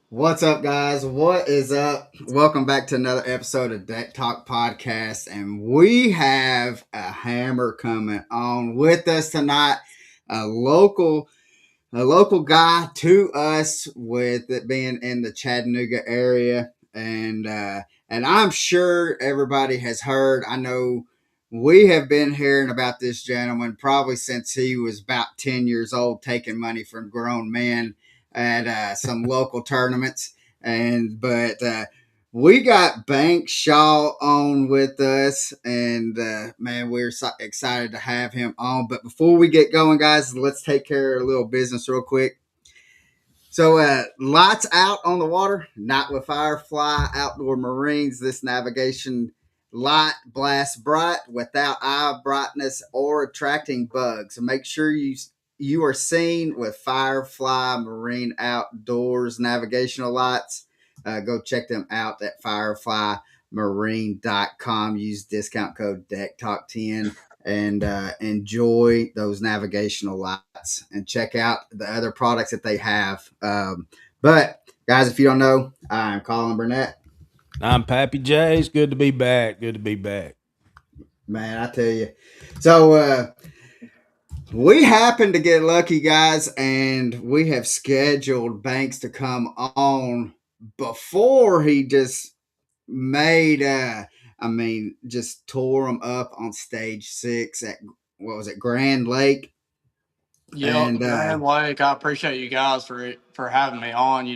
What's up, guys? What is up? Welcome back to another episode of Deck Talk Podcast. And we have a hammer coming on with us tonight. A local a local guy to us with it being in the Chattanooga area. And I'm sure everybody has heard. I know we have been hearing about this gentleman probably since he was about 10 years old, taking money from grown men at some local tournaments. But we got Bank Shaw on with us, and man, we're so excited to have him on. But before we get going, guys, let's take care of a little business real quick. So, lights out on the water, not with Firefly Outdoor Marines. This navigation light blasts bright without eye brightness or attracting bugs. So make sure you are seen with Firefly Marine Outdoors navigational lights. Go check them out at fireflymarine.com. Use discount code DECKTALK10 and enjoy those navigational lights and check out the other products that they have. But guys, if you don't know, I'm Colin Burnett. I'm Pappy J. It's good to be back. Good to be back. Man, I tell you. So we happened to get lucky, guys, and we have scheduled Banks to come on before he just made just tore him up on stage 6 at what was it, Grand Lake. Yep, And Grand Lake. I appreciate you guys for having me on.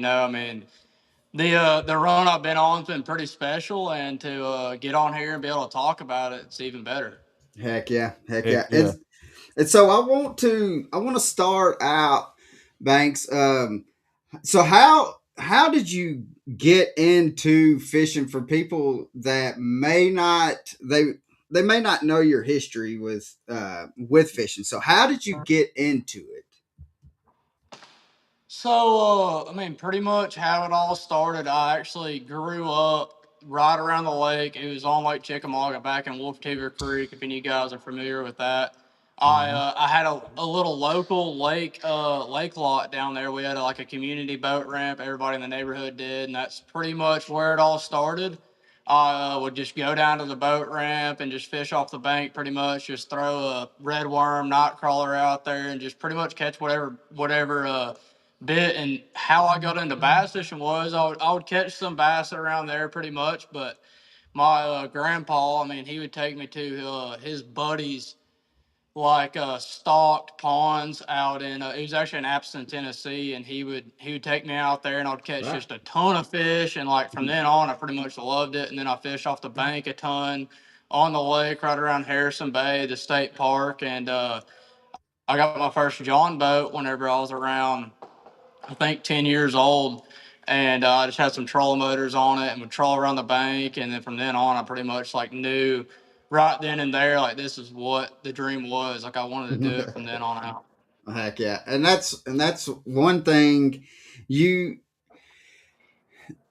The run I've been on has been pretty special, and to get on here and be able to talk about it, it's even better. Heck yeah, heck Heck yeah. yeah. And so I want to start out, Banks. So how did you get into fishing? For people that may not know your history with fishing. So how did you get into it? Pretty much how it all started. I actually grew up right around the lake. It was on Lake Chickamauga back in Wolf Teeter Creek, if any of you guys are familiar with that. I had a little local lake lot down there. We had like a community boat ramp. Everybody in the neighborhood did, and that's pretty much where it all started. I would just go down to the boat ramp and just fish off the bank. Pretty much, just throw a red worm, night crawler out there, and just pretty much catch whatever bit. And how I got into bass fishing was I would catch some bass around there pretty much, but my grandpa, he would take me to his buddies like stocked ponds out in it was actually in Appleton, Tennessee, and he would take me out there and I'd catch Right. just a ton of fish, and like from then on I pretty much loved it. And then I fished off the bank a ton on the lake right around Harrison Bay, the state park. And I got my first John boat whenever I was around, I think, 10 years old. And I just had some trolling motors on it and would troll around the bank. And then from then on, I pretty much like knew right then and there, like this is what the dream was. Like I wanted to do it from then on out. Heck yeah, and that's one thing you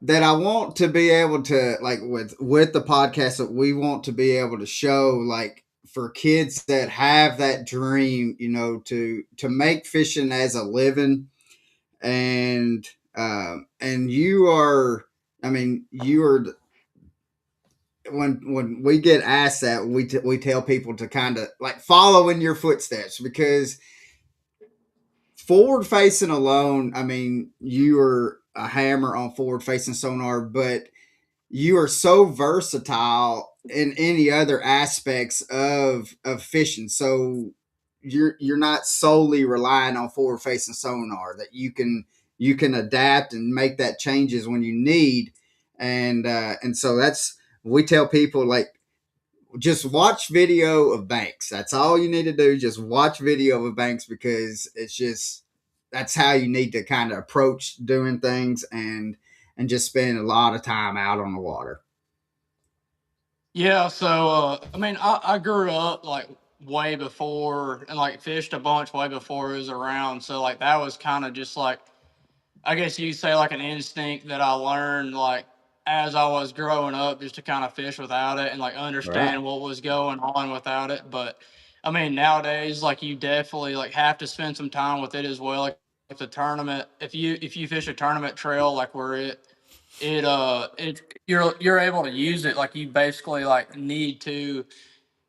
that I want to be able to, like, with the podcast, that we want to be able to show, like, for kids that have that dream, to make fishing as a living. And you are, you are, when we get asked that, we tell people to kind of like follow in your footsteps, because forward facing alone, you are a hammer on forward facing sonar, but you are so versatile in any other aspects of fishing. So you're not solely relying on forward facing sonar, that you can adapt and make that changes when you need. And so that's, we tell people, like, just watch video of Banks. That's all you need to do. Just watch video of Banks, because it's just, that's how you need to kind of approach doing things, and just spend a lot of time out on the water. Yeah, I grew up like way before and like fished a bunch way before it was around. So like that was kind of just like, I guess you say, like an instinct that I learned like as I was growing up, just to kind of fish without it and like All right. understand what was going on without it. But nowadays, like you definitely like have to spend some time with it as well. Like the tournament, if you fish a tournament trail like where you're able to use it, like you basically like need to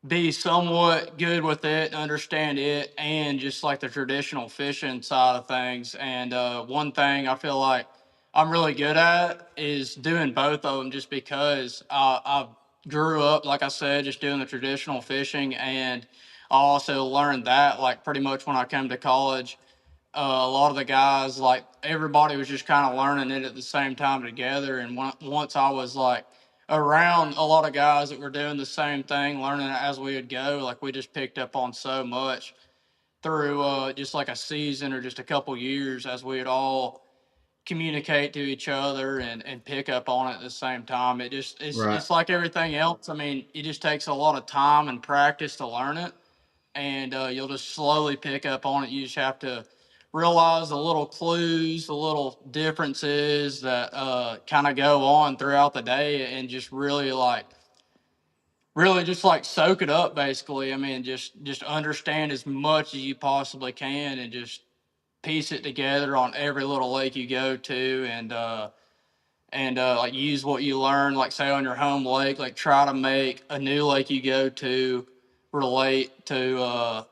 be somewhat good with it, understand it, and just like the traditional fishing side of things. And one thing I feel like I'm really good at is doing both of them, just because I grew up, like I said, just doing the traditional fishing, and I also learned that like pretty much when I came to college. A lot of the guys, like everybody was just kind of learning it at the same time together. And once I was like around a lot of guys that were doing the same thing, learning it as we would go, like we just picked up on so much through just like a season or just a couple years as we would all communicate to each other and pick up on it at the same time. Right. It's like everything else. I mean, it just takes a lot of time and practice to learn it, and you'll just slowly pick up on it. You just have to realize the little clues, the little differences that kind of go on throughout the day, and just really just like soak it up. Basically, I mean, just understand as much as you possibly can, and just piece it together on every little lake you go to, and like use what you learn, like say on your home lake, like try to make a new lake you go to relate to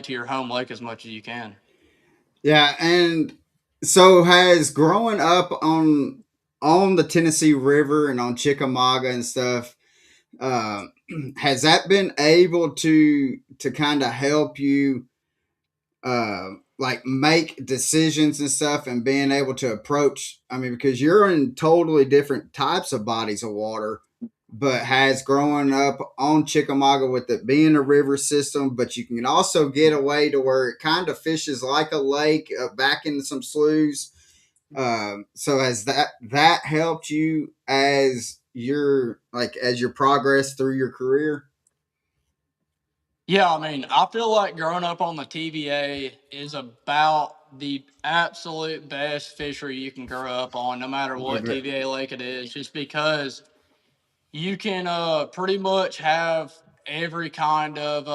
your home lake as much as you can. Yeah, and so has growing up on the Tennessee River and on Chickamauga and stuff, uh, has that been able to kind of help you like make decisions and stuff and being able to approach, I mean, because you're in totally different types of bodies of water, but has growing up on Chickamauga with it being a river system, but you can also get away to where it kind of fishes like a lake back in some sloughs. So has that helped you as your progress through your career? Yeah, I mean, I feel like growing up on the TVA is about the absolute best fishery you can grow up on, no matter what Agree. TVA lake it is, just because you can pretty much have every kind of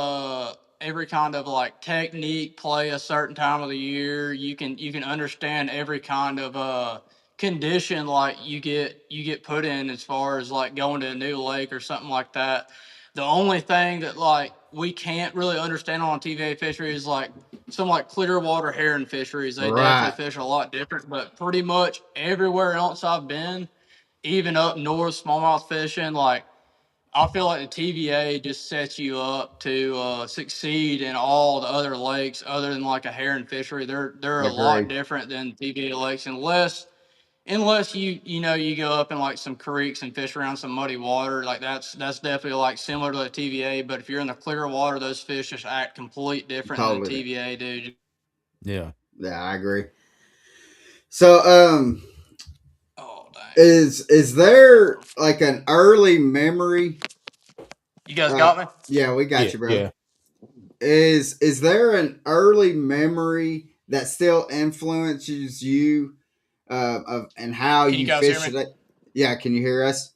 like technique play a certain time of the year. You can understand every kind of condition like you get put in as far as like going to a new lake or something like that. The only thing that like we can't really understand on TVA fishery is like some like clear water herring fisheries. They definitely Right. fish a lot different, but pretty much everywhere else I've been, even up north, smallmouth fishing, like I feel like the TVA just sets you up to succeed in all the other lakes, other than like a herring fishery. They're a lot Agree. different than TVA lakes, unless you go up in like some creeks and fish around some muddy water. Like that's definitely like similar to the TVA. But if you're in the clear water, those fish just act complete different than the Totally. TVA do. Yeah. Yeah, I agree. So, Oh dang! is there like an early memory? You guys got me. Yeah, we got Yeah. you, bro. Yeah. Is there an early memory that still influences you of and how Can you you guys hear fish me? today? Yeah, can you hear us?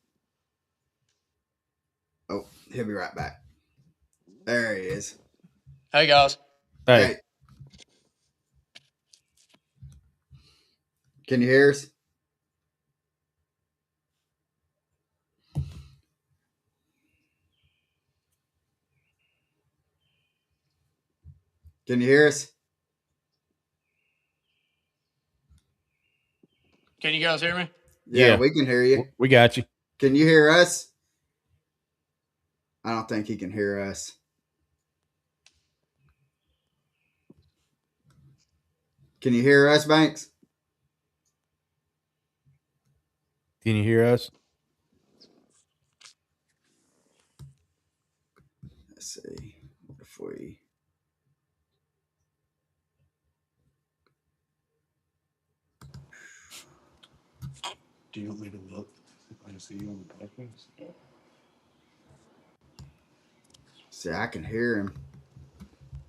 Oh, he'll be right back. There he is. Hey guys. Hey. Hey, can you hear us? Can you hear us? Can you guys hear me? Yeah, Yeah. we can hear you. We got you. Can you hear us? I don't think he can hear us. Can you hear us, Banks? Can you hear us? Let's see. What if we? Do you want me to look if I see you on the podcast? See, I can hear him.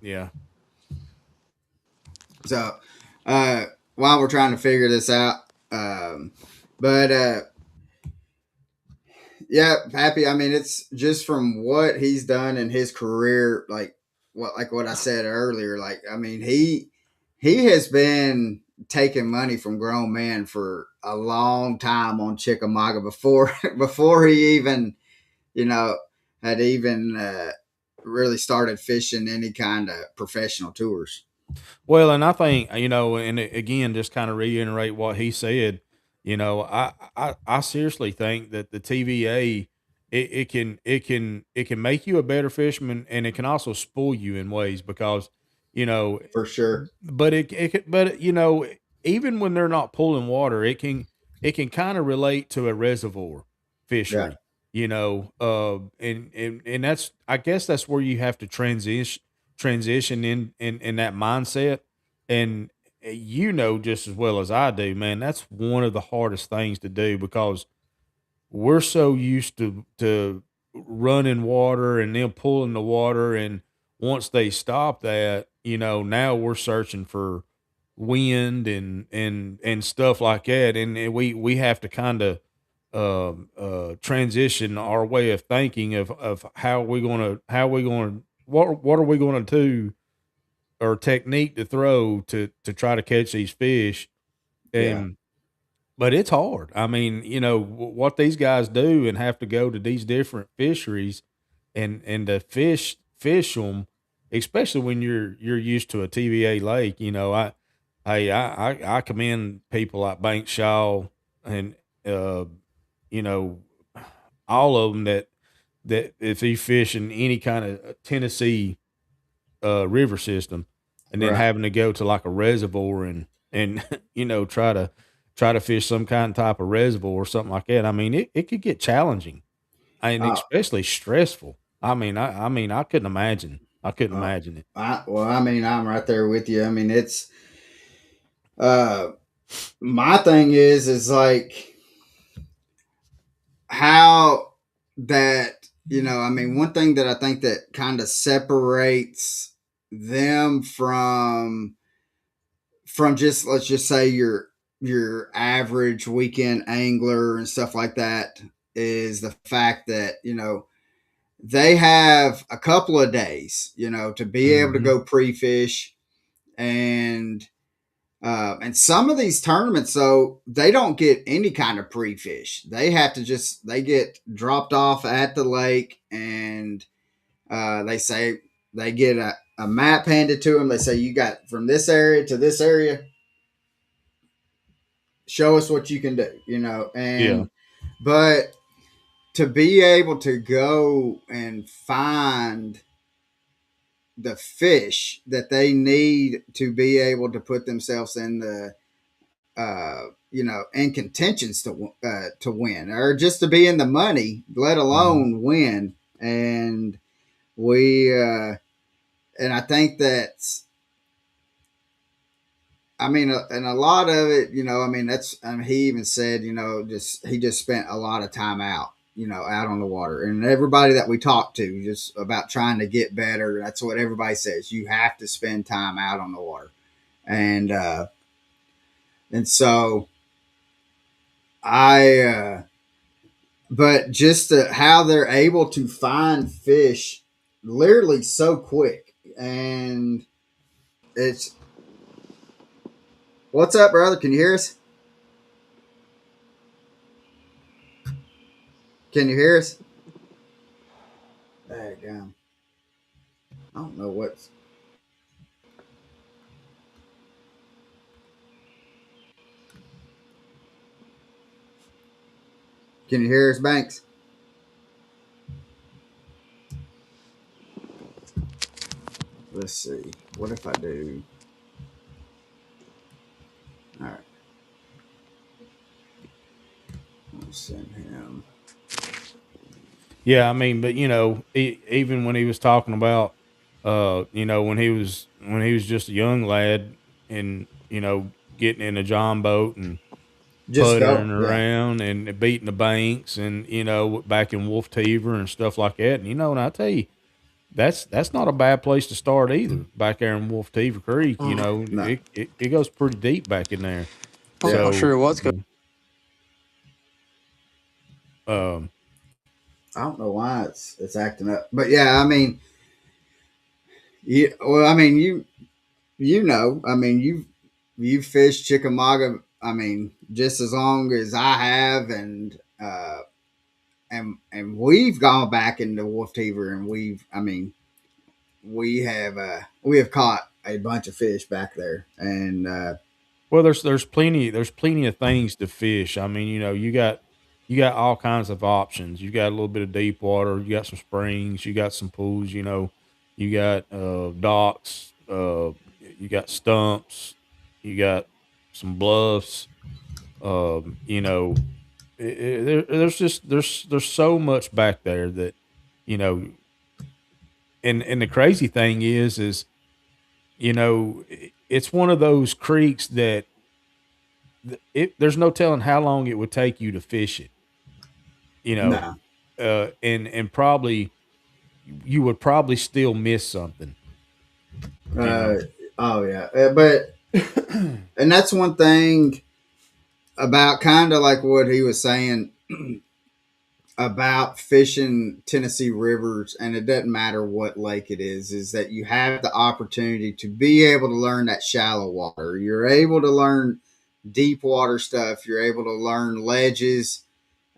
Yeah. So, uh, while we're trying to figure this out, um, but yeah, Pappy. I mean, it's just from what he's done in his career, like what I said earlier. Like, I mean, he has been taking money from grown men for a long time on Chickamauga before before he even, you know, had even really started fishing any kind of professional tours. Well, and I think, and again, just kind of reiterate what he said. I seriously think that the TVA, it can make you a better fisherman, and it can also spoil you in ways because, you know, For sure. but even when they're not pulling water, it can kind of relate to a reservoir Yeah. fishery. And that's, I guess that's where you have to transition in that mindset. And just as well as I do, man, that's one of the hardest things to do because we're so used to running water and them pulling the water, and once they stop that, now we're searching for wind and stuff like that, and we have to kind of transition our way of thinking of what are we gonna do, or technique to throw to try to catch these fish. Yeah. And but it's hard. I mean, what these guys do and have to go to these different fisheries and to fish them, especially when you're used to a TVA lake. I commend people like Bank Shaw and uh, you know all of them that if they fish in any kind of Tennessee river system, and then Right. having to go to like a reservoir and try to fish some kind of type of reservoir or something like that. I mean, it could get challenging and Uh, especially stressful. I mean, I couldn't imagine. I couldn't uh, imagine it. well, I mean, I'm right there with you. I mean, it's uh, my thing is like how that, I mean, one thing that I think that kind of separates them from just, let's just say, your average weekend angler and stuff like that, is the fact that they have a couple of days, to be able to Hmm. go pre-fish. And some of these tournaments, though, they don't get any kind of pre-fish. They get dropped off at the lake, and they say they get a map handed to them. They say, you got from this area to this area, show us what you can do, Yeah. but to be able to go and find the fish that they need to be able to put themselves in the in contentions to win, or just to be in the money, let Hmm. alone win. And we and I think that, I mean, and a lot of it, I mean, he even said, just he just spent a lot of time out, out on the water, and everybody that we talked to just about trying to get better. That's what everybody says. You have to spend time out on the water, and so I but just how they're able to find fish literally so quick. And it's, what's up, brother? Can you hear us? Can you hear us? Daggum. I don't know what's. Can you hear us, Banks? Let's see. What if I do? All right. I'll send him. Yeah, I mean, but even when he was talking about, when he was just a young lad, and getting in a john boat and Just puttering go. Yeah. around and beating the banks, and back in Wolf Teaver and stuff like that. And I tell you, that's not a bad place to start either. Back there in Wolf Teaver Creek, Mm, No. it goes pretty deep back in there. I'm Yeah. not So, sure what's going. um, I don't know why it's acting up, but yeah. I mean, well, I mean, I mean, you fished Chickamauga. I mean, just as long as I have, and we've gone back into Wolf Teaver, and I mean, we have caught a bunch of fish back there, and Well, there's plenty of things to fish. I mean, you got all kinds of options. You got a little bit of deep water. You got some springs. You got some pools. You got docks. You got stumps. You got some bluffs. You know, there's so much back there that you know. And the crazy thing is it's one of those creeks that there's no telling how long it would take you to fish it, you know, no, and probably you would probably still miss something, you uh, know. oh yeah, but and that's one thing about kind of like what he was saying about fishing Tennessee rivers, and it doesn't matter what lake it is that you have the opportunity to be able to learn that shallow water. You're able to learn deep water stuff. You're able to learn ledges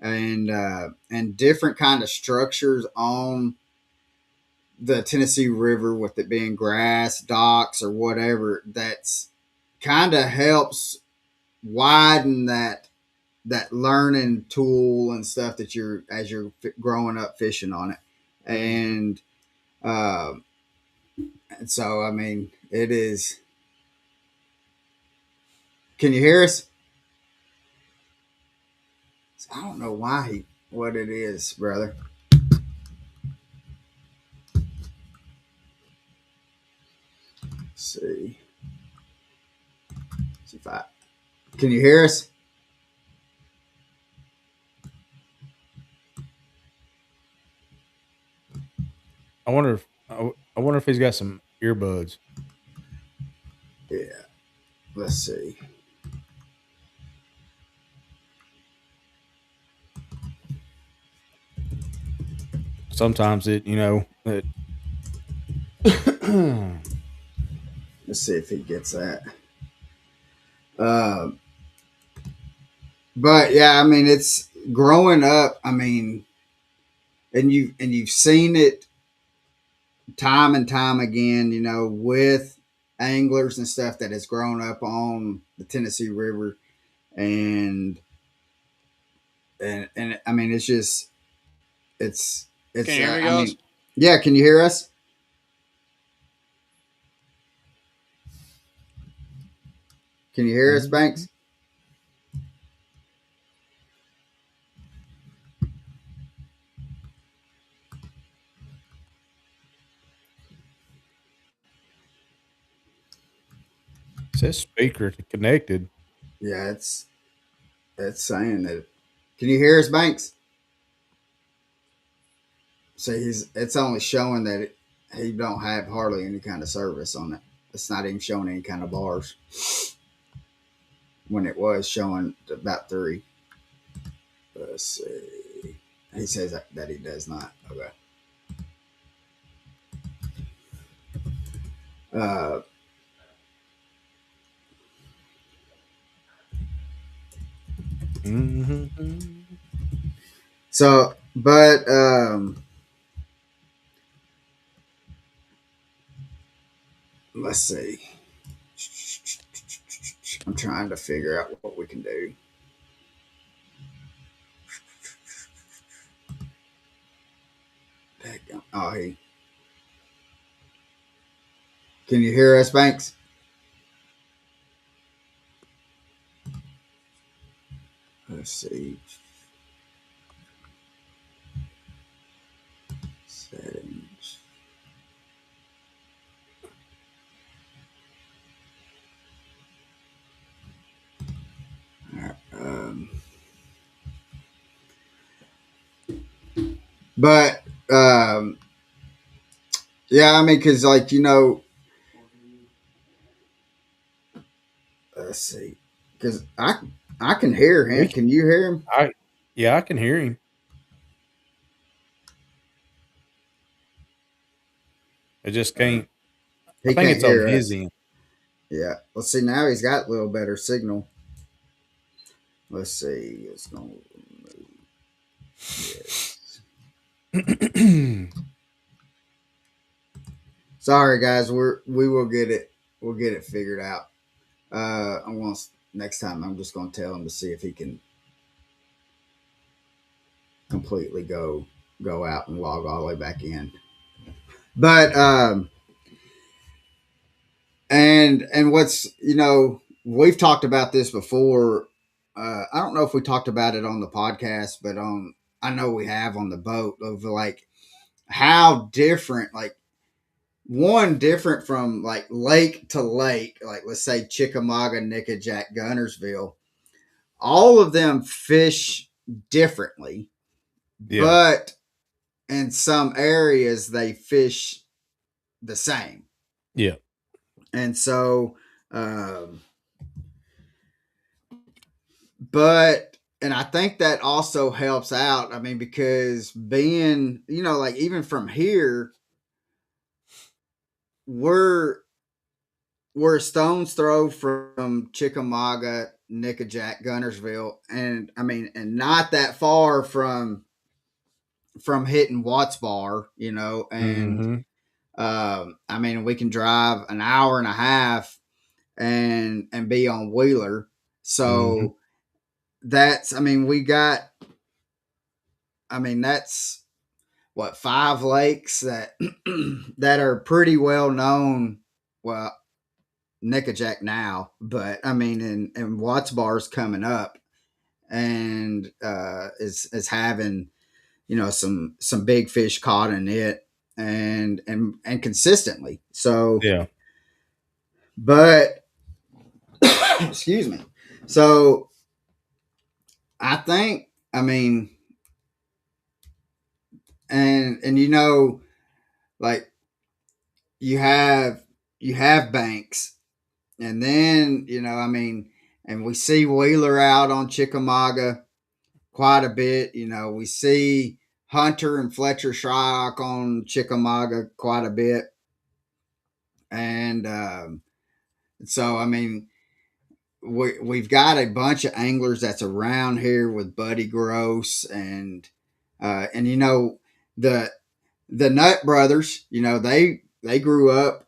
and different kind of structures on the Tennessee River, with it being grass, docks, or whatever. That's kind of helps widen that learning tool and stuff that you're as you're growing up fishing on it, and uh, and so I mean it is. Can you hear us? I don't know what it is, brother. Let's see. See if I can you hear us? I wonder if he's got some earbuds. Yeah. Let's see. Sometimes Let's see if he gets that. Uh, but yeah, I mean, it's growing up. I mean, and you've seen it time and time again. With anglers and stuff that has grown up on the Tennessee River, and and I mean, it's just Can it's. you hear me, I guys? mean, yeah. Can you hear us? Can you hear us, Mhm. Banks? It says speaker connected. Yeah, it's saying that. Can you hear us, Banks? So it's only showing that he don't have hardly any kind of service on it. It's not even showing any kind of bars when it was showing about three. Let's see. He says that he does not. Okay. Uh, Mhm. so, but let's see. I'm trying to figure out what we can do. Oh, can you hear us, Banks? Let's see. Settings. All right. But yeah, I mean, because like let's see, because I can hear him. We Can you hear him? I Yeah, I can hear him. I just Uh, can't. I he think can't it's on hear his us. end. Yeah. Let's see. Now he's got a little better signal. Let's see. It's going to. Yes. Sorry, guys. We will get it. We'll get it figured out. I'm going to next time. I'm just going to tell him to see if he can completely go out and log all the way back in. But and what's we've talked about this before. I don't know if we talked about it on the podcast, but I know we have on the boat of like how different, like one different from like lake to lake, like let's say Chickamauga, Nickajack, Gunnersville. All of them fish differently, Yeah. but in some areas they fish the same. Yeah. And so, um, but, and I think that also helps out. I mean, because being, like even from here, we're, we're a stone's throw from Chickamauga, Nickajack, Gunnersville, and I mean, and not that far from hitting Watts Bar, and Mm-hmm. I mean, we can drive an hour and a half and be on Wheeler. Mm-hmm. So that's, I mean, we got, I mean, that's what, five lakes that that are pretty well known. Well, Nickajack now, but I mean, and Watts Bar's coming up and is having some big fish caught in it and consistently. So, Yeah. but excuse me. So I think, I mean, and like you have banks, and then I mean, and we see Wheeler out on Chickamauga quite a bit. We see Hunter and Fletcher Shryock on Chickamauga quite a bit, and so I mean, we've got a bunch of anglers that's around here with Buddy Gross and the the Nut brothers. They grew up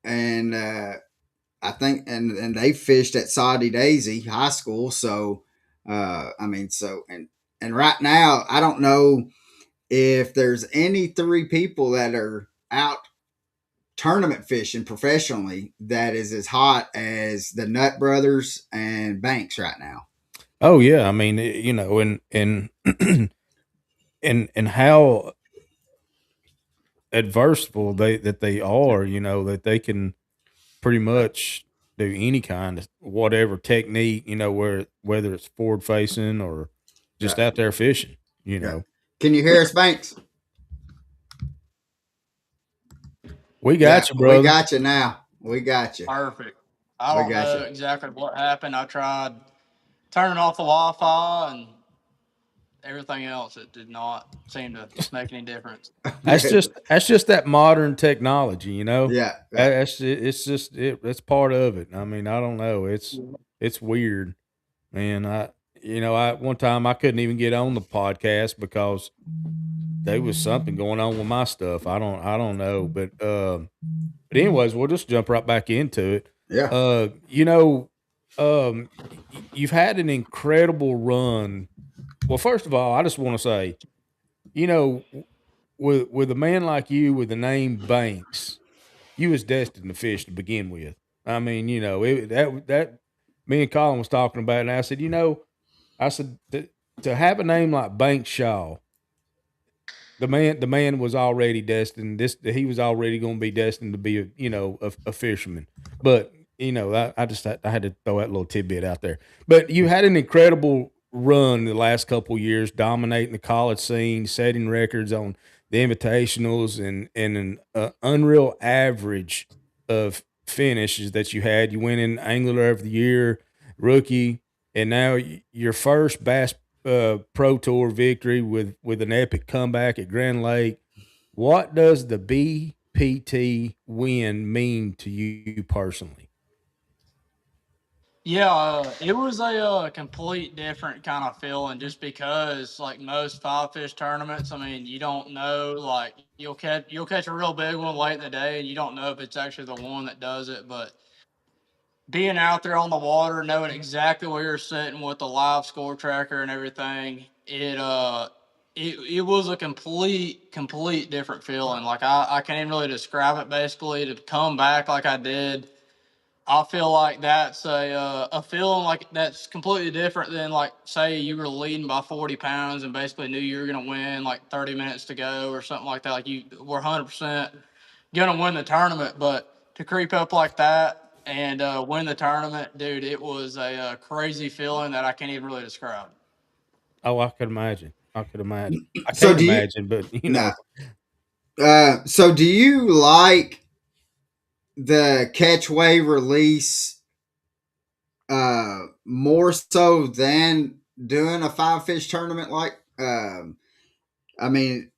and I think and they fished at Saudi Daisy High School. So I mean, so and right now I don't know if there's any three people that are out tournament fishing professionally that is as hot as the Nut brothers and Banks right now. Oh yeah. I mean, and and how adversible they are, that they can pretty much do any kind of whatever technique, whether it's forward facing or Yeah, just out there fishing, yeah. Can you hear us, Banks? We Yeah, got you, we brother. got you now. We got you. Perfect. I We don't got you. know exactly what happened. I tried turning off the Wi-Fi and everything else. It did not seem to make any difference. That's just that modern technology, Yeah, yeah, It's part of it. I mean, I don't know. It's weird, man. I one time I couldn't even get on the podcast because there was something going on with my stuff. I don't know, but anyways, we'll just jump right back into it. yeah. Uh, you know, you've had an incredible run. Well, first of all, I just want to say, you know, with a man like you with the name Banks, you was destined to fish to begin with. I mean, that me and Colin was talking about it, and I said, to have a name like Banks Shaw, the man was already destined. He was already going to be destined to be a fisherman. But I had to throw that little tidbit out there. But you had an incredible run the last couple of years, dominating the college scene, setting records on the invitationals, and an unreal average of finishes that you had. You went in Angler of the Year, rookie, and now your first Bass Pro Tour victory with an epic comeback at Grand Lake. What does the BPT win mean to you personally? Yeah, it was a complete different kind of feeling just because like most five fish tournaments, I mean, you don't know like you'll catch a real big one late in the day and you don't know if it's actually the one that does it, but being out there on the water, knowing exactly where you're sitting with the live score tracker and everything, it was a complete different feeling. Like I can't even really describe it. Basically, to come back like I did, I feel like that's a feeling like that's completely different than like say you were leading by 40 pounds and basically knew you were gonna win like 30 minutes to go or something like that. Like you were 100% gonna win the tournament, but to creep up like that and win the tournament, dude, it was a crazy feeling that I can't even really describe. Oh, I could imagine. I could imagine. I So can't do you? imagine, but Nah. So do you like the catch wave release more so than doing a five fish tournament? Like, I mean,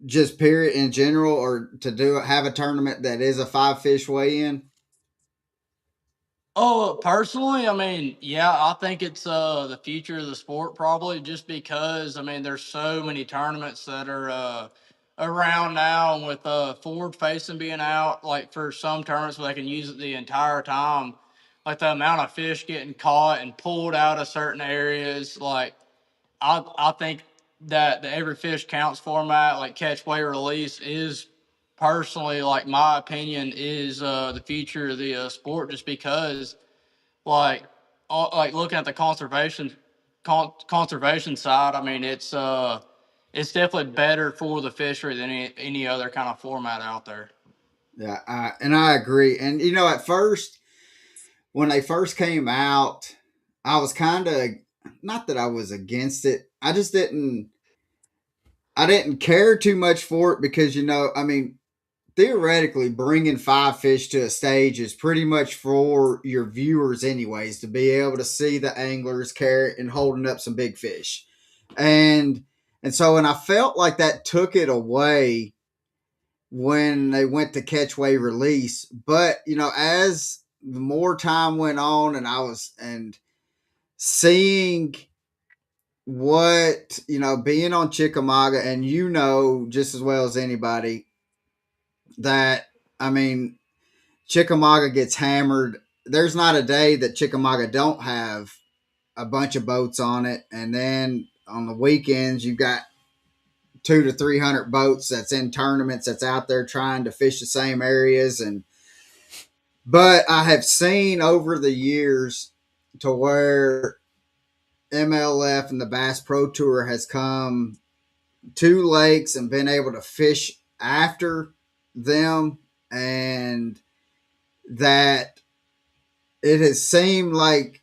just period in general, or to do have a tournament that is a five fish weigh in. Oh, personally, I mean, yeah, I think it's the future of the sport probably just because I mean there's so many tournaments that are around now and with forward facing being out, like for some tournaments where they can use it the entire time, like the amount of fish getting caught and pulled out of certain areas, like I think that the every fish counts format, like catch, weigh, release, is personally like my opinion is the future of the sport, just because like like looking at the conservation side. I mean, it's definitely better for the fishery than any other kind of format out there. Yeah, and I agree. And at first when they first came out, I was kind of not that I was against it. I just didn't. I didn't care too much for it because I mean, theoretically, bringing five fish to a stage is pretty much for your viewers, anyways, to be able to see the anglers carry and holding up some big fish, and so I felt like that took it away when they went to catch, weigh, release. But as the more time went on, and I was and seeing what being on Chickamauga, and just as well as anybody that I mean Chickamauga gets hammered. There's not a day that Chickamauga don't have a bunch of boats on it, and then on the weekends you've got 200 to 300 boats that's in tournaments that's out there trying to fish the same areas. And but I have seen over the years to where MLF and the Bass Pro Tour has come to lakes and been able to fish after them, and that it has seemed like,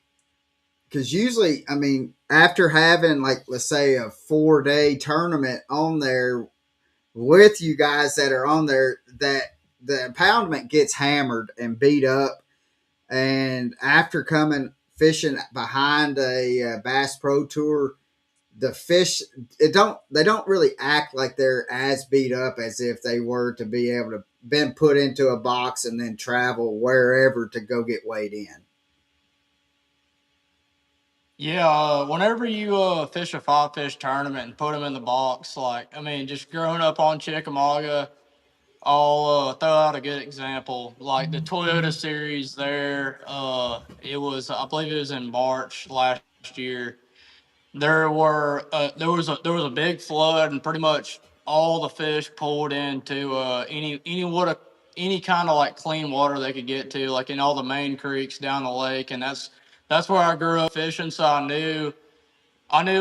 because usually, I mean, after having, like, let's say a 4-day tournament on there with you guys that are on there, that the impoundment gets hammered and beat up. And after coming fishing behind a Bass Pro Tour, the fish, they don't really act like they're as beat up as if they were to be able to been put into a box and then travel wherever to go get weighed in. Yeah, whenever you fish a five fish tournament and put them in the box, like I mean, just growing up on Chickamauga, I'll throw out a good example, like the Toyota Series. There, it was I believe it was in March last year. There was a big flood and pretty much all the fish pulled into any kind of like clean water they could get to, like in all the main creeks down the lake, and that's where I grew up fishing, so I knew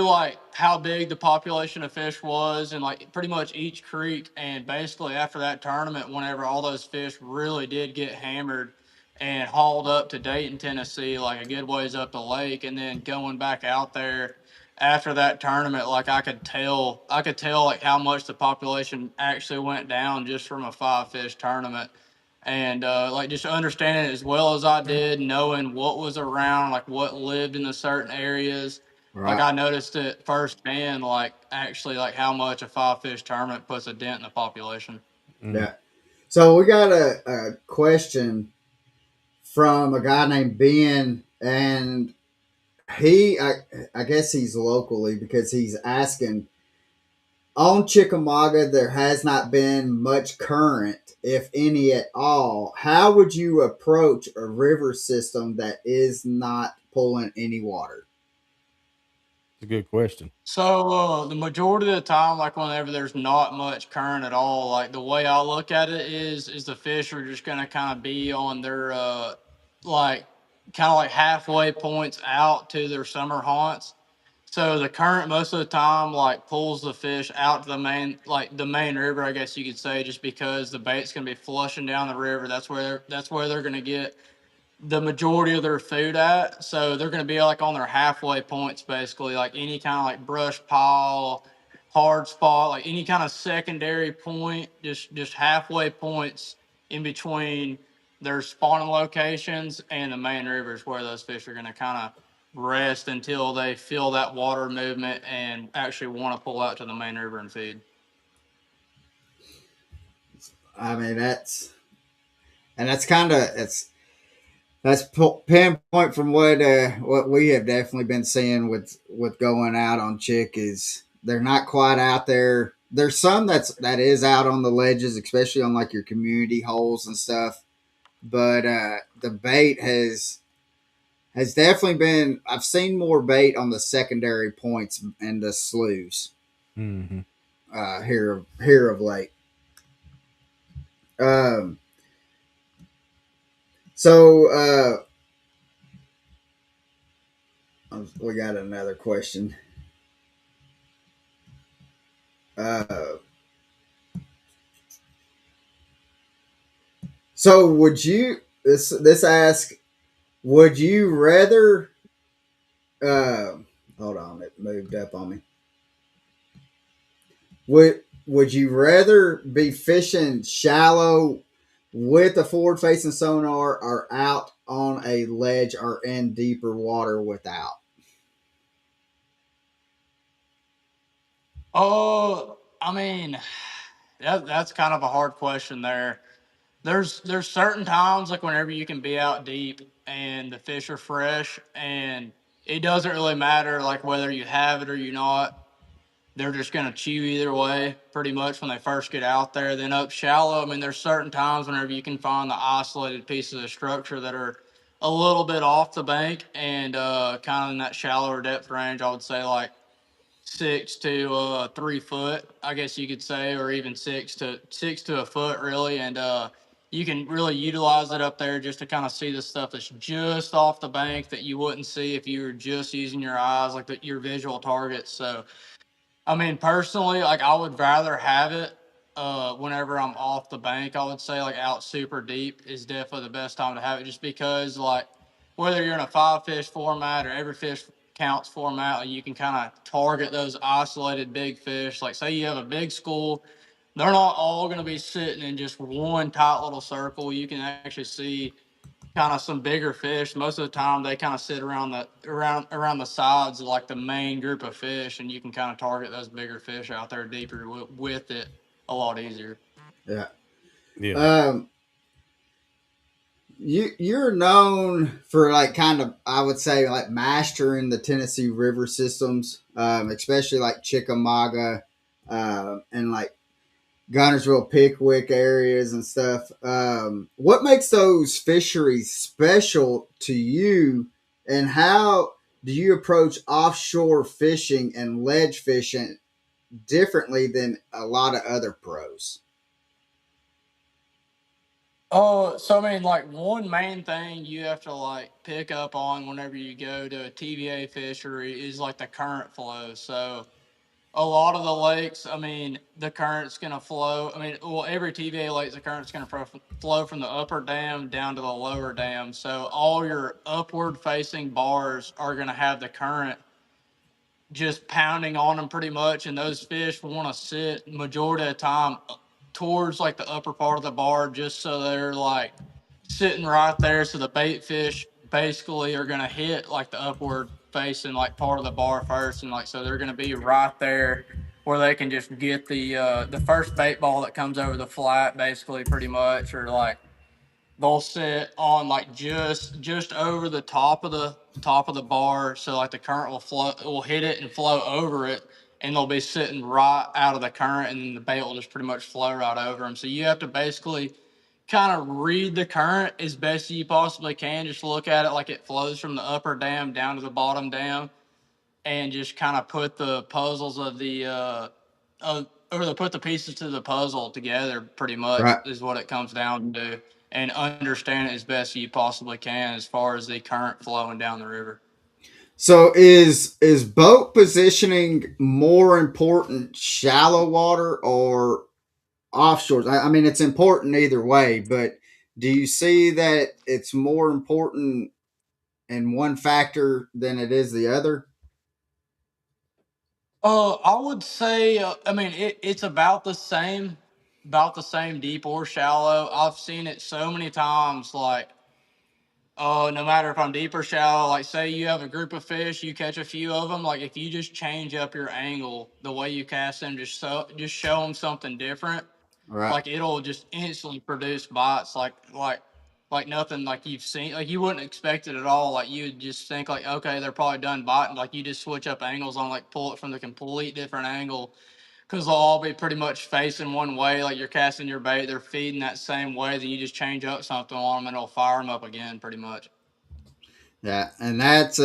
like how big the population of fish was and like pretty much each creek. And basically after that tournament, whenever all those fish really did get hammered and hauled up to Dayton, Tennessee, like a good ways up the lake, and then going back out there after that tournament, like I could tell like how much the population actually went down just from a five fish tournament. And like just understanding it as well as I did, knowing what was around, like what lived in the certain areas, like Right. I noticed it firsthand, like actually like how much a five fish tournament puts a dent in the population. mm, Yeah. So we got a question from a guy named Ben. and he, I guess he's locally because he's asking on Chickamauga. There has not been much current, if any at all. How would you approach a river system that is not pulling any water? It's a good question. So the majority of the time, like whenever there's not much current at all, like the way I look at it is the fish are just gonna kind of be on their like kind of like halfway points out to their summer haunts. So the current most of the time like pulls the fish out to the main like the main river, I guess you could say, just because the bait's gonna be flushing down the river. That's where they're gonna get the majority of their food at. So they're going to be like on their halfway points, basically, like any kind of like brush pile, hard spot, like any kind of secondary point, just halfway points in between their spawning locations and the main rivers where those fish are going to kind of rest until they feel that water movement and actually want to pull out to the main river and feed. I mean, that's kind of that's pinpoint from what we have definitely been seeing with going out on Chick. Is they're not quite out there. There's some that is out on the ledges, especially on like your community holes and stuff. But the bait has definitely been. I've seen more bait on the secondary points and the sloughs Mm-hmm. here of late. Um, so we got another question. Uh, so would you this ask? Would you rather? Uh, Hold on, it moved up on me. Would you rather be fishing shallow with a forward facing sonar, or out on a ledge or in deeper water without? Oh, I mean, that's kind of a hard question there. There's certain times like whenever you can be out deep and the fish are fresh and it doesn't really matter like whether you have it or you not. They're just gonna chew either way pretty much when they first get out there. Then up shallow, I mean there's certain times whenever you can find the isolated pieces of structure that are a little bit off the bank and kind of in that shallower depth range. I would say like 6 to 3 foot, I guess you could say, or even six to a foot, really. And you can really utilize it up there just to kind of see the stuff that's just off the bank that you wouldn't see if you were just using your eyes, like your visual targets. So I mean, personally, like I would rather have it whenever I'm off the bank. I would say like out super deep is definitely the best time to have it, just because like whether you're in a five fish format or every fish counts format, like, you can kind of target those isolated big fish. Like say you have a big school, they're not all going to be sitting in just one tight little circle. You can actually see kind of some bigger fish. Most of the time, they kind of sit around the sides of like the main group of fish, and you can kind of target those bigger fish out there deeper with it a lot easier. Yeah. Yeah. You're known for like kind of, I would say, like mastering the Tennessee River systems, especially like Chickamauga, and like Gunnersville, Pickwick areas and stuff. What makes those fisheries special to you, and how do you approach offshore fishing and ledge fishing differently than a lot of other pros? Oh, so I mean, like one main thing you have to like pick up on whenever you go to a TVA fishery is like the current flow. So a lot of the lakes, I mean, the current's going to flow. I mean, well, every TVA lake, the current's going to flow from the upper dam down to the lower dam. So all your upward facing bars are going to have the current just pounding on them pretty much. And those fish want to sit majority of the time towards like the upper part of the bar just so they're like sitting right there. So the bait fish basically are going to hit like the upward facing like part of the bar first. And like, so they're going to be right there where they can just get the first bait ball that comes over the flat basically pretty much, or like they'll sit on like just over the top of the bar, so like the current will hit it and flow over it, and they'll be sitting right out of the current, and then the bait will just pretty much flow right over them. So you have to basically kind of read the current as best you possibly can. Just look at it like it flows from the upper dam down to the bottom dam, and just kind of put the puzzles of the or to put the pieces to the puzzle together. Pretty much Right. is what it comes down to, and understand it as best you possibly can as far as the current flowing down the river. So is boat positioning more important shallow water or offshores? I mean, it's important either way, but do you see that it's more important in one factor than it is the other? I would say, I mean, it's about the same deep or shallow. I've seen it so many times, like, no matter if I'm deep or shallow, like say you have a group of fish, you catch a few of them. Like if you just change up your angle, the way you cast them, just show them something different. Right. Like it'll just instantly produce bites. Like nothing like you've seen. Like you wouldn't expect it at all. Like you would just think like, okay, they're probably done biting. Like you just switch up angles on like pull it from the complete different angle, because they'll all be pretty much facing one way. Like you're casting your bait, they're feeding that same way. Then you just change up something on them, and it'll fire them up again, pretty much. Yeah, and that's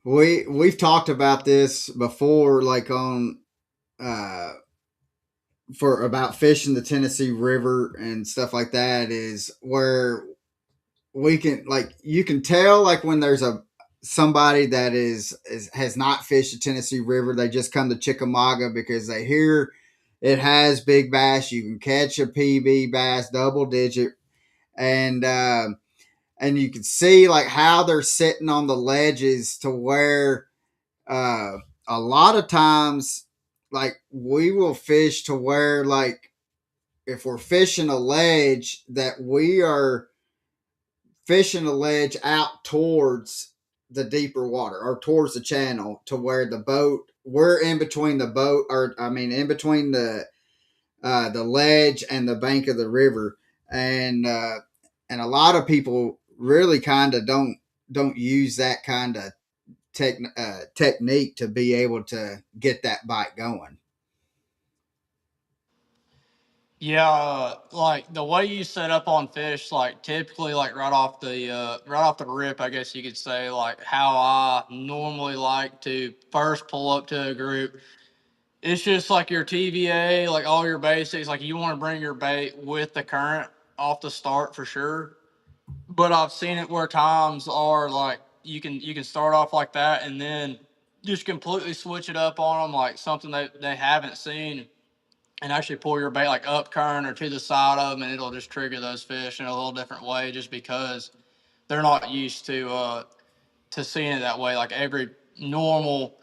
we've talked about this before, like on uh for about fishing the Tennessee River and stuff like that, is where we can like you can tell like when there's a somebody that is has not fished the Tennessee River, they just come to Chickamauga because they hear it has big bass. You can catch a PB bass, double digit, and and you can see like how they're sitting on the ledges to where uh, a lot of times like we will fish to where like if we're fishing a ledge that we are fishing a ledge out towards the deeper water or towards the channel to where the boat we're in between the boat or I mean in between the ledge and the bank of the river and a lot of people really kind of don't use that kind of technique to be able to get that bite going. Yeah, like the way you set up on fish, like typically, like right off the rip, I guess you could say, like how I normally like to first pull up to a group. It's just like your TVA, like all your basics. Like you want to bring your bait with the current off the start for sure. But I've seen it where times are like you can start off like that and then just completely switch it up on them, like something that they haven't seen, and actually pull your bait like up current or to the side of them, and it'll just trigger those fish in a little different way, just because they're not used to seeing it that way. Like every normal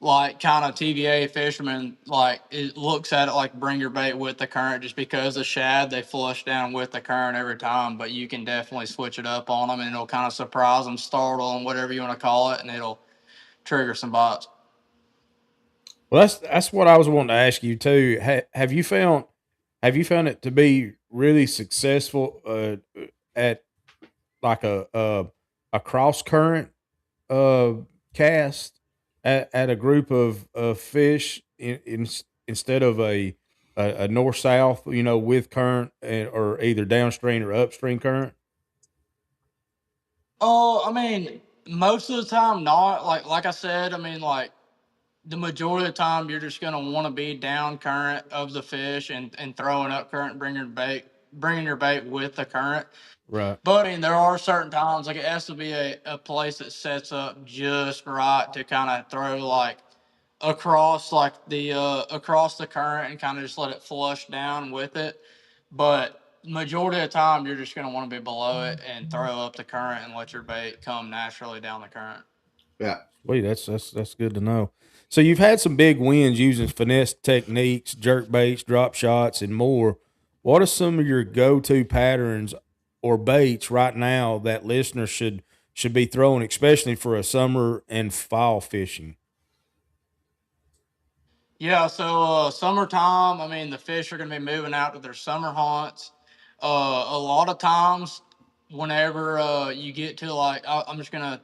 like kind of TVA fisherman, like it looks at it like bring your bait with the current, just because the shad they flush down with the current every time. But you can definitely switch it up on them, and it'll kind of surprise them, startle them, whatever you want to call it, and it'll trigger some bites. Well, that's what I was wanting to ask you too. Have you found it to be really successful at like a cross current uh, cast at a group of fish instead of a north south, with current or either downstream or upstream current? Oh, I mean, most of the time, not like I said. I mean, like the majority of the time, you're just gonna want to be down current of the fish and throwing up current, bringing your bait with the current. Right. But I mean, there are certain times like it has to be a place that sets up just right to kind of throw like across the current and kind of just let it flush down with it. But majority of the time, you're just going to want to be below it and throw up the current and let your bait come naturally down the current. Yeah. Wait, that's good to know. So you've had some big wins using finesse techniques, jerk baits, drop shots, and more. What are some of your go-to patterns or baits right now that listeners should be throwing, especially for a summer and fall fishing? Yeah, so summertime, I mean, the fish are going to be moving out to their summer haunts. A lot of times, whenever you get to like, I'm just gonna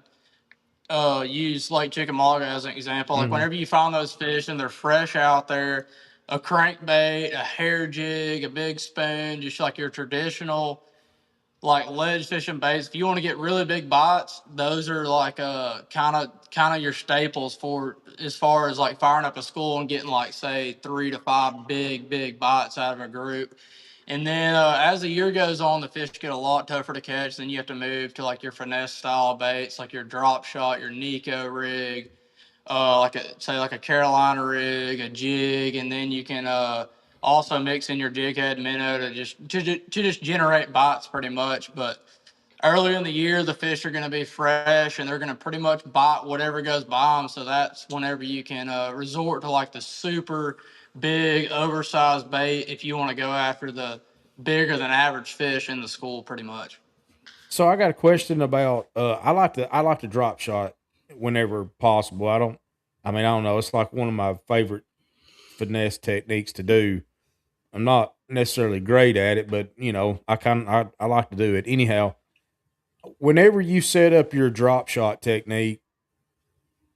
use Lake Chickamauga as an example. Like Mm-hmm. whenever you find those fish and they're fresh out there, a crankbait, a hair jig, a big spoon, just like your traditional like ledge fishing baits. If you want to get really big bites, those are like kind of your staples for as far as like firing up a school and getting like say 3 to 5 big bites out of a group. And then as the year goes on, the fish get a lot tougher to catch. Then you have to move to like your finesse style baits, like your drop shot, your Nico rig, like a say like a Carolina rig, a jig, and then you can also mix in your jig head minnow to just generate bites pretty much. But earlier in the year, the fish are going to be fresh and they're going to pretty much bite whatever goes by them. So that's whenever you can resort to like the super big, oversized bait if you want to go after the bigger than average fish in the school, pretty much. So I got a question about I like to drop shot whenever possible. I don't know, it's like one of my favorite finesse techniques to do. I'm not necessarily great at it, but I like to do it. Anyhow, whenever you set up your drop shot technique,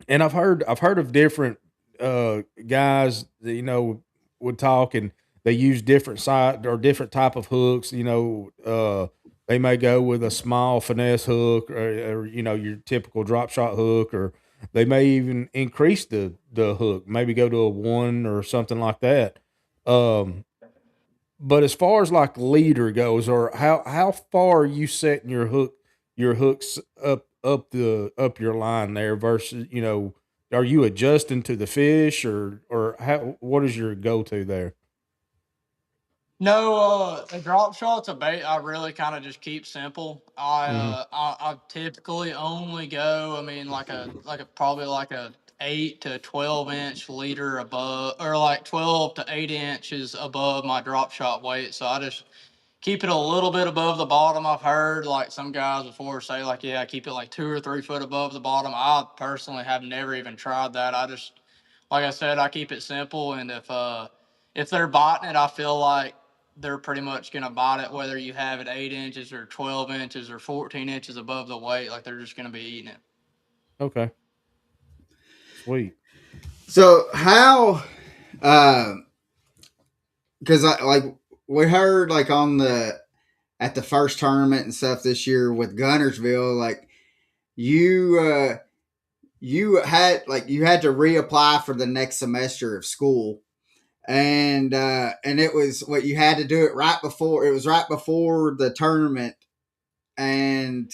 and I've heard of different guys that would talk, and they use different side or different type of hooks. They may go with a small finesse hook, or your typical drop shot hook, or they may even increase the hook, maybe go to a one or something like that. Um, but as far as like leader goes, or how far are you setting your hooks up your line there versus are you adjusting to the fish, or what is your go to there? No, a drop shot's a bait I really kind of just keep simple. Hmm. I typically only go. I mean, like a probably like a 8 to 12 inch leader above, or like 12 to 8 inches above my drop shot weight. So I just keep it a little bit above the bottom. I've heard like some guys before say like, yeah, keep it like 2 or 3 foot above the bottom. I personally have never even tried that. I just, like I said, I keep it simple, and if they're biting it, I feel like they're pretty much gonna bite it whether you have it 8 inches or 12 inches or 14 inches above the weight. Like they're just gonna be eating it. Okay, sweet. So how, because I like we heard like on the at the first tournament and stuff this year with Gunnersville, like you you had to reapply for the next semester of school, and it was what you had to do it right before it was right before the tournament. And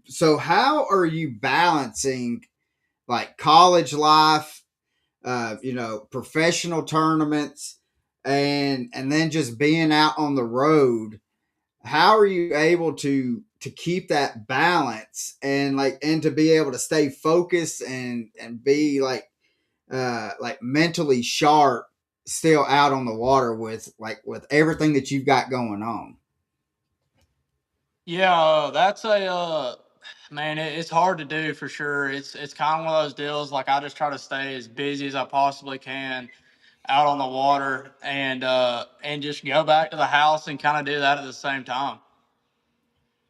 so how are you balancing like college life, professional tournaments, and then just being out on the road? How are you able to keep that balance and to be able to stay focused and be like mentally sharp still out on the water with everything that you've got going on? Yeah, that's a man. It's hard to do for sure. It's kind of one of those deals. Like I just try to stay as busy as I possibly can out on the water, and just go back to the house and kind of do that at the same time.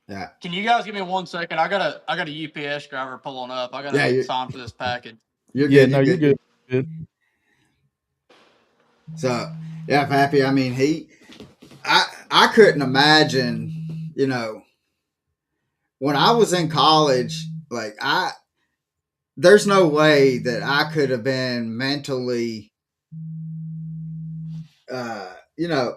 Yeah. Can you guys give me 1 second? I got a UPS driver pulling up. I Yeah, gotta sign for this package. you're Yeah, good. no, You're you're good. good. Good. So yeah, Pappy. I mean, I couldn't imagine, when I was in college, like there's no way that I could have been mentally, uh, you know,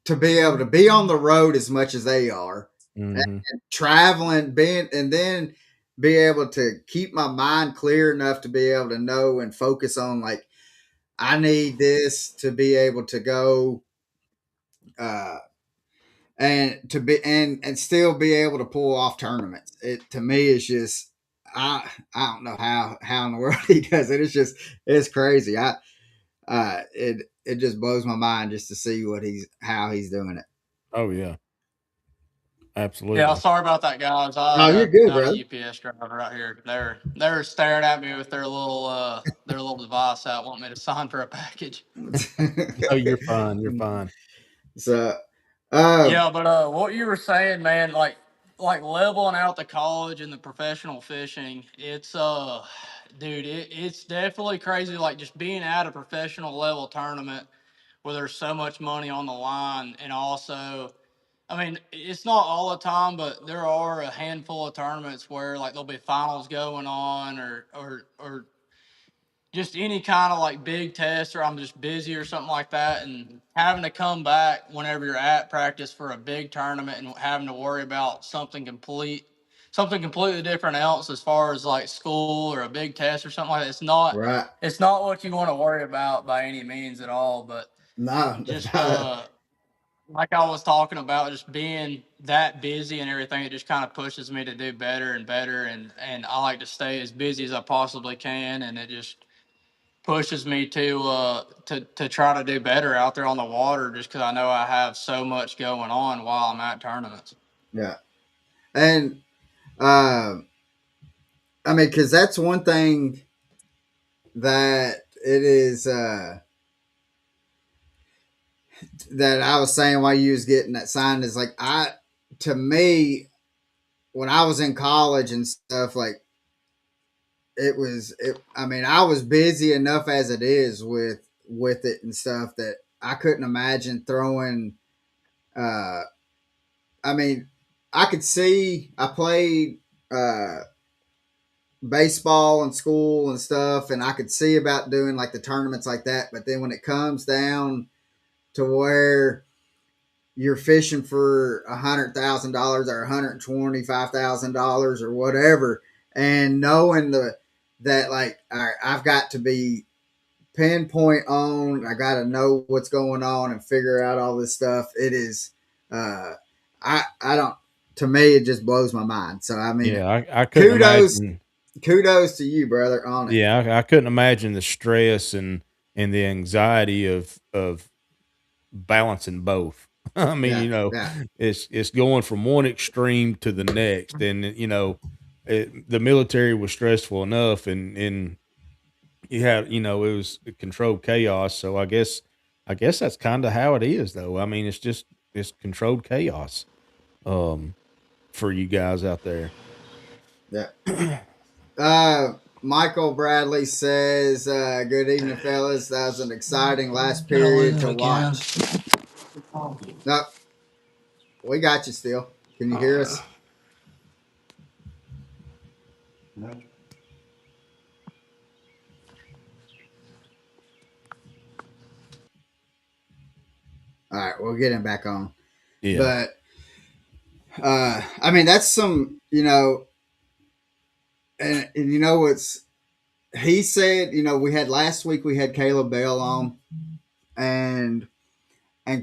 to be able to be on the road as much as they are, and Hmm. traveling, being, and then be able to keep my mind clear enough to be able to know and focus on like I need this to be able to go, uh, and to be and still be able to pull off tournaments. It to me is just I don't know how in the world he does it. It's crazy. It just blows my mind just to see what he's how he's doing it. Oh yeah, Yeah, absolutely. sorry about that, guys. I Oh, you're good, got a brother. UPS driver right here. They're staring at me with their little device out, wanting me to sign for a package. No, you're fine. You're fine. so Um, Yeah, but what you were saying, man, like leveling out the college and the professional fishing, dude, it's definitely crazy. Like just being at a professional level tournament where there's so much money on the line, and also, I mean, it's not all the time, but there are a handful of tournaments where like there'll be finals going on, or just any kind of like big test, or I'm just busy or something like that, and having to come back whenever you're at practice for a big tournament and having to worry about something completely different else as far as like school or a big test or something like that. right. It's not what you want to worry about by any means at all. But No, just like I was talking about, just being that busy and everything, it just kind of pushes me to do better and better, and I like to stay as busy as I possibly can, and it just pushes me to try to do better out there on the water, just because I know I have so much going on while I'm at tournaments. yeah. And I mean, because that's one thing that it is that I was saying while you was getting that signed is like to me when I was in college and stuff like I mean I was busy enough as it is with it and stuff that I couldn't imagine throwing uh I mean I could see I played uh baseball in school and stuff and I could see about doing like the tournaments like that, but then when it comes down to where you're fishing for $100,000 or $125,000 or whatever, and knowing that like all right, I've got to be pinpoint on. I got to know what's going on and figure out all this stuff. It is, I don't. To me, it just blows my mind. So I mean, Yeah, I couldn't kudos, imagine. kudos to you, brother, on it. Yeah, I couldn't imagine the stress and the anxiety of balancing both. I mean, Yeah, yeah, it's going from one extreme to the next, and the military was stressful enough, and you had it was controlled chaos. So I guess that's kind of how it is, though. I mean, it's controlled chaos for you guys out there. yeah. Michael Bradley says, "Good evening, fellas. That was an exciting last Gonna period lose to again. watch." No, we got you still. Can you hear us? All right, we'll get him back on. Yeah. But I mean, that's some, and you know what's he said. We had last week. We had Caleb Bell on, and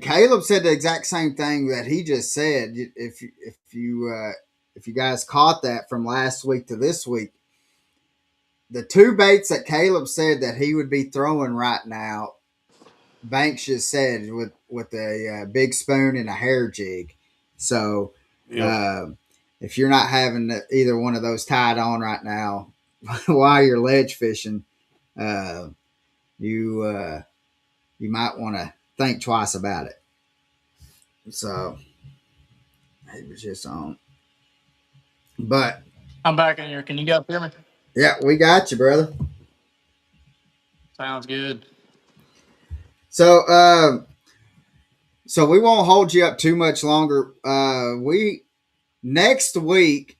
Caleb said the exact same thing that he just said. If you guys caught that from last week to this week, the two baits that Caleb said that he would be throwing right now, Banks just said with a big spoon and a hair jig. So Yep. uh, if you're not having either one of those tied on right now while you're ledge fishing, uh, you you might want to think twice about it. So he was just on, but I'm back in here. Can you guys hear me? yeah, we got you, brother. Sounds good. So so we won't hold you up too much longer. We next week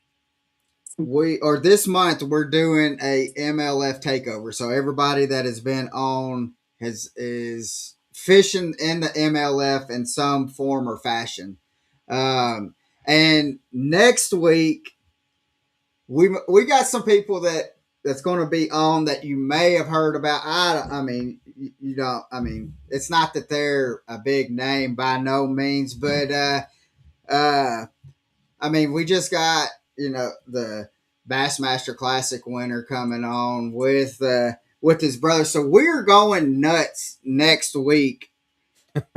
we or this month we're doing a MLF takeover. So everybody that has been on is fishing in the MLF in some form or fashion. And next week we got some people that's going to be on that you may have heard about. I mean you don't. I mean it's not that they're a big name by no means, but uh I mean, we just got the Bassmaster Classic winner coming on with his brother, so we're going nuts next week.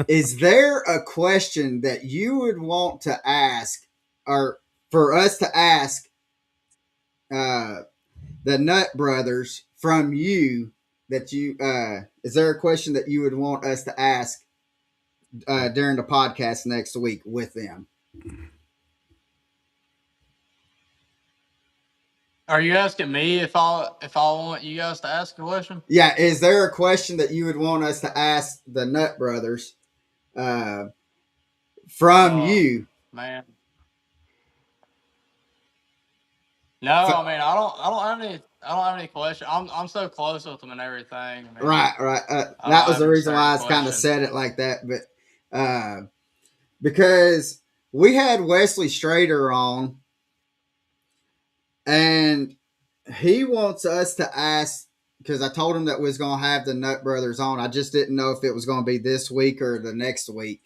Is there a question that you would want to ask, or for us to ask uh, the Nut Brothers from you? That you is there a question that you would want us to ask during the podcast next week with them. Are you asking me if I want you guys to ask a question? Yeah, is there a question that you would want us to ask the Nut Brothers from Oh you? man. No, So, I mean I don't have any questions. I'm so close with them and everything. I mean, right. I don't That was have the any reason certain why I kind of questions. said it like that, but because we had Wesley Strader on, and he wants us to ask, because I told him that we was going to have the Nut Brothers on. I just didn't know if it was going to be this week or the next week.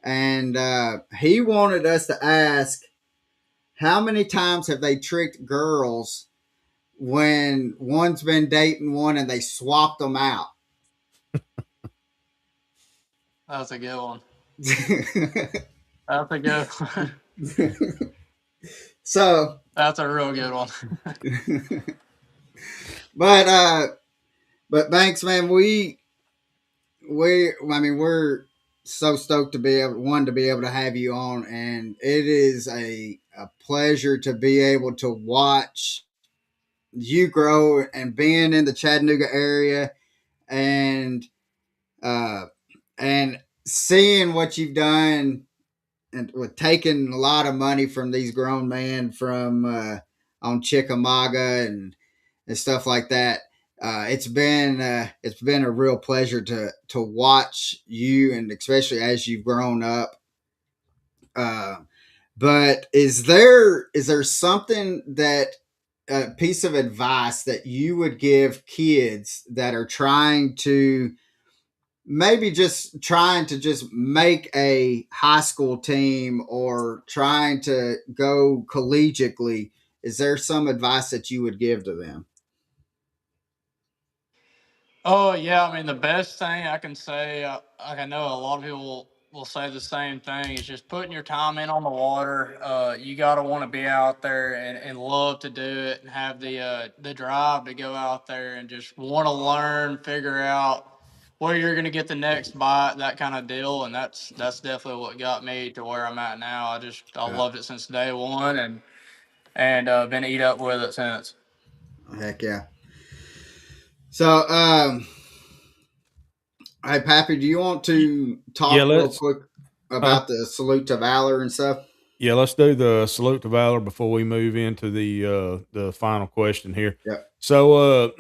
And he wanted us to ask, how many times have they tricked girls when one's been dating one and they swapped them out? That's a good one. That's a good one. So, That's a real good one. but thanks, man. I mean, we're so stoked to be able to have you on, and it is a pleasure to be able to watch you grow and being in the Chattanooga area, and uh and seeing what you've done, and with taking a lot of money from these grown men from on Chickamauga and stuff like that. It's been a real pleasure to watch you, and especially as you've grown up. Uh, but is there something that a piece of advice that you would give kids that are trying to just make a high school team or trying to go collegiately? Is there some advice that you would give to them? Oh yeah, I mean the best thing I can say, like I know a lot of people will say the same thing, is just putting your time in on the water. You got to want to be out there and love to do it and have the drive to go out there and just want to learn, figure out where you're going to get the next bite, that kind of deal. And that's definitely what got me to where I'm at now. I Yeah. loved it since day one and been eat up with it since. Heck yeah. So, hey, Pappy, do you want to Yeah, talk real let's. quick Huh? about the salute to valor and stuff? Yeah, let's do the salute to valor before we move into the final question here. Yep. So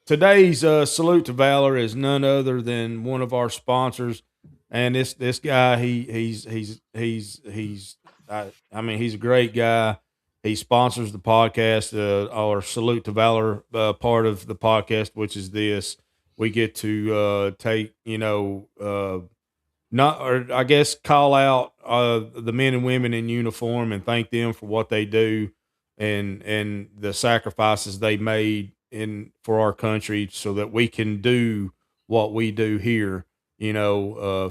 today's salute to valor is none other than one of our sponsors, and this guy I mean he's a great guy. He sponsors the podcast, our salute to valor part of the podcast, which is this. We get to take not or I guess call out the men and women in uniform and thank them for what they do and the sacrifices they made in for our country so that we can do what we do here,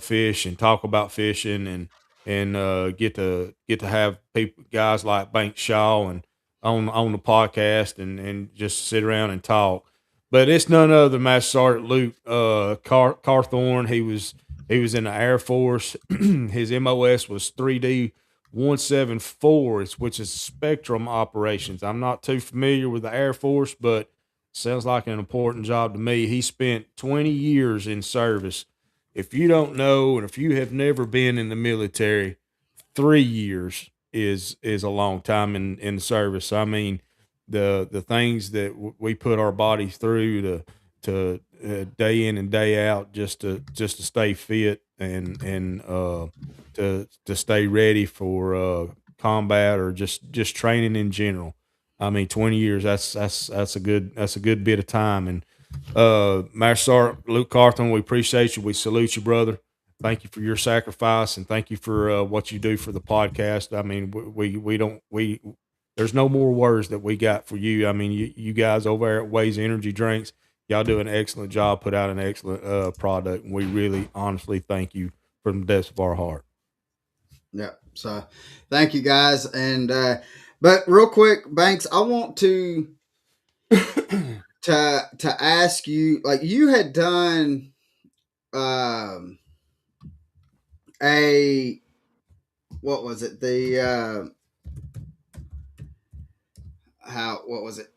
fish and talk about fishing and get to have people guys like Bank Shaw and on the podcast and just sit around and talk. But it's none other than Master Sergeant Luke Carthorne. He was in the Air Force. His MOS was 3D 174, which is Spectrum Operations. I'm not too familiar with the Air Force, but sounds like an important job to me. He spent 20 years in service. If you don't know, and if you have never been in the military, 3 years is a long time in service. I mean, the things that we put our bodies through to day in and day out just to stay fit and to stay ready for combat or just training in general. I mean, 20 years that's a good bit of time. And Master Sergeant Luke Carthon, we appreciate you. We salute you, brother. Thank you for your sacrifice and thank you for what you do for the podcast. I mean, we don't we there's no more words that we got for you. I mean, you guys over there at Ways Energy Drinks, y'all do an excellent job, put out an excellent product, and we really honestly thank you from the depths of our heart. Yeah. So, thank you guys, and but real quick, Banks, I want to ask you, like, you had done um a what was it? The how what was it?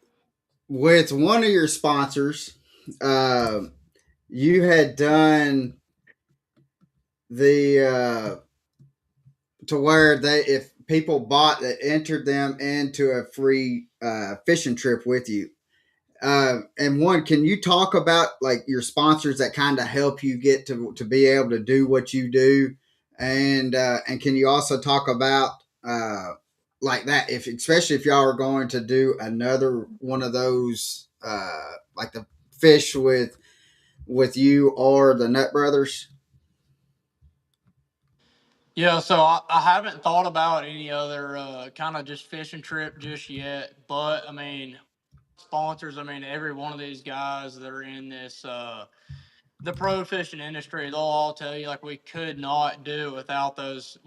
With one of your sponsors, uh, you had done the to where they if people bought that entered them into a free fishing trip with you. And one, can you talk about like your sponsors that kind of help you get to be able to do what you do, and can you also talk about like that if especially if y'all are going to do another one of those like the fish with you or the Nut Brothers? Yeah, so I haven't thought about any other kind of just fishing trip just yet. But I mean, sponsors. I mean, every one of these guys that are in this the pro fishing industry, they'll all tell you like we could not do without those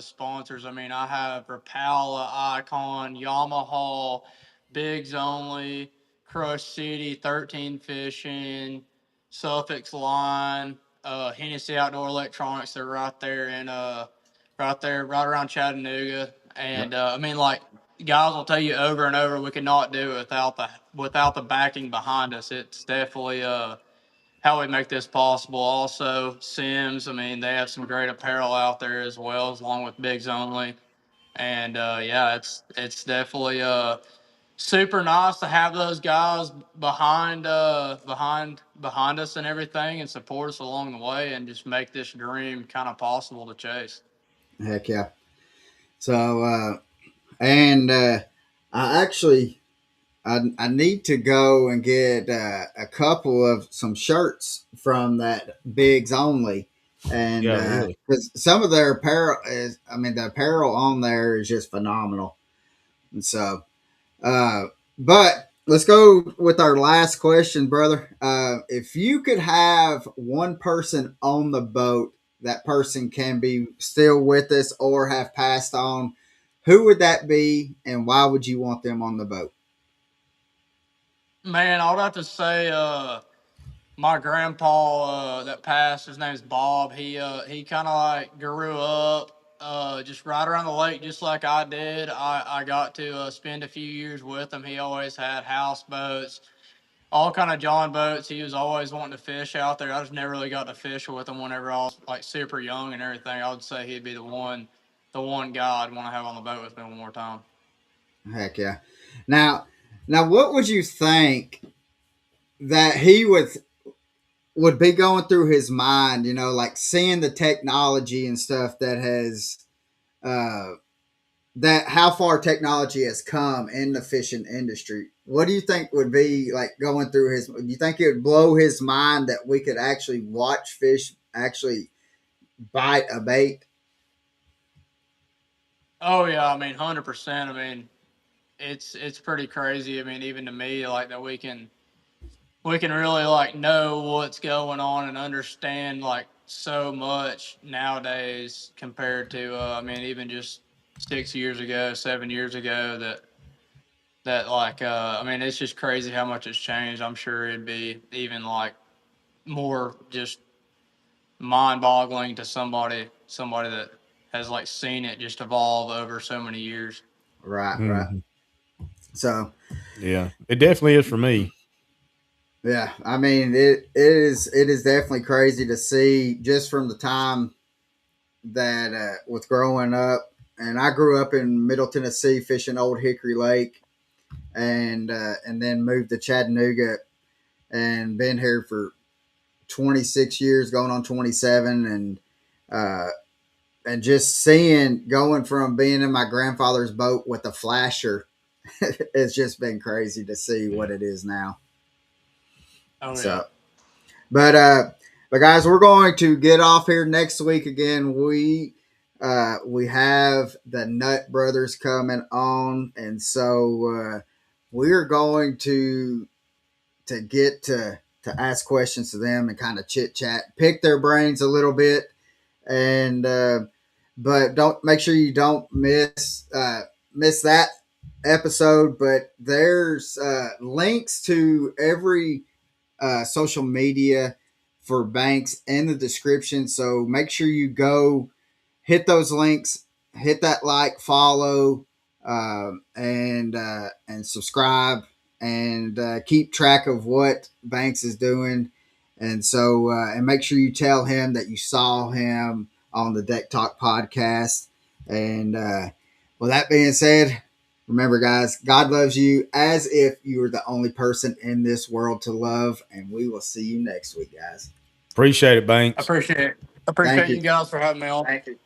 sponsors. I mean, I have Rapala, Icon, Yamaha, Bigs Only, Crush City, 13 Fishing, Suffolk's Line, Hennessy Outdoor Electronics. They're right around Chattanooga. And I mean, like guys will tell you over and over, we could not do it without the backing behind us. It's definitely how we make this possible. Also, Sims, I mean, they have some great apparel out there as well, along with Bigs Only. And yeah, it's definitely super nice to have those guys behind us and everything, and support us along the way, and just make this dream kind of possible to chase. Heck yeah. So and I actually I need to go and get a couple of some shirts from that Bigs Only, and Yeah, really. because some of their apparel is, I mean, the apparel on there is just phenomenal. And so, uh, but let's go with our last question, brother. If you could have one person on the boat, that person can be still with us or have passed on. Who would that be, and why would you want them on the boat? Man, I would have to say my grandpa that passed, his name's Bob. He kind of like grew up just right around the lake, just like I did. I got to spend a few years with him. He always had houseboats, all kind of John boats. He was always wanting to fish out there. I just never really got to fish with him whenever I was like super young and everything. I would say he'd be the one guy I'd want to have on the boat with me one more time. Heck yeah! Now, now, what would you think that he would be going through his mind? You know, like seeing the technology and stuff that has uh, that how far technology has come in the fishing industry. What do you think would be like going through his? Do you think it would blow his mind that we could actually watch fish actually bite a bait? Oh yeah, I mean 100%. I mean it's pretty crazy. I mean even to me like that we can really like know what's going on and understand like so much nowadays compared to I mean even just 6 years ago, 7 years ago that like I mean it's just crazy how much it's changed. I'm sure it'd be even like more just mind boggling to somebody that has like seen it just evolve over so many years. Right, right. Mhm. So Yeah, it definitely is for me. yeah, I mean it is definitely crazy to see just from the time that with growing up, and I grew up in Middle Tennessee fishing Old Hickory Lake, and then moved to Chattanooga and been here for 26 years, going on 27, uh, and just seeing going from being in my grandfather's boat with a flasher, it's just been crazy to see what Yeah. it is now. Oh yeah. So, but guys, we're going to get off here next week again. We have the Nut Brothers coming on, and so we're going to get to ask questions to them and kind of chit chat, pick their brains a little bit, and but don't make sure you don't miss that episode. But there's links to every social media for Banks in the description. So make sure you go hit those links, hit that like, follow, and subscribe, and keep track of what Banks is doing. And so, and make sure you tell him that you saw him on the Deck Talk podcast. And with that being said, remember, guys, God loves you as if you were the only person in this world to love. And we will see you next week, guys. Appreciate it, Banks. Appreciate Thank you. you guys for having me on. Thank you.